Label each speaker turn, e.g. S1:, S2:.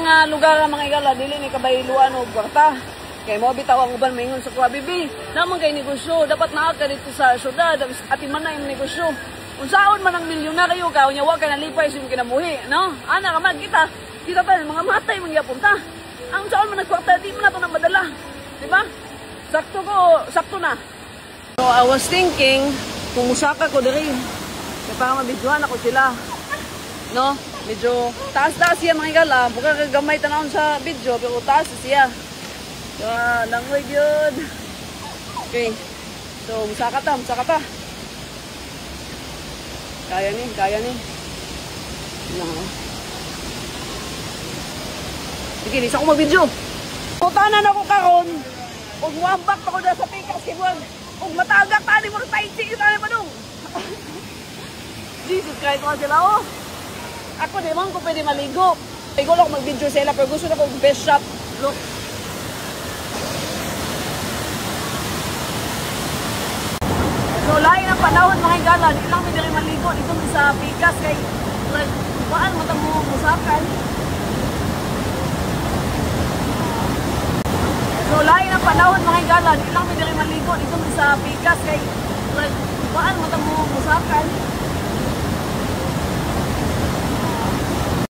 S1: mga lugar mga igala dili ni kabayluan og kwarta. Kay mo bitaw ang uban maingon sa kuha bibi. Naman kay negosyo, dapat naa ka dito sa syudad at man na yung negosyo. Unsaon man ang milyonaryo ka, unya wa ka nalipay sa imong kinabuhi, no? Ana ka man kita pa mga matay mangyapunta. Ang unsaon man nagkwarta di man nato na madala. Di ba? Sakto na. So I was thinking kung musaka ko diri. Kaya para mabidyohan ako sila. No? Medyo taas-taas siya mga igala. Buka kagamay tanawon sa video, pero taas siya. So, langoy yun. Okay. So, musaka ta. Kaya ni. Sige, isa ko mag-video. Putanan ako karon. Ug wambak ako na sa pikas kay buwag. Ug matagak tani mo tayo tani manung. Jesus Christ, mga sila, oh. Ako, di man ko pwede maligo. Ligo lang mag-video sila, pero gusto na ko best shop. Look. So, lain ang panahon, mga igala. Di lang may dali maligo. Dito sa pikas, kay, kuhaan mo mo musakan. So, lain ang panahon, mga igala. Di lang may dali maligo. Dito sa pikas, kay, kuhaan mo mo musakan.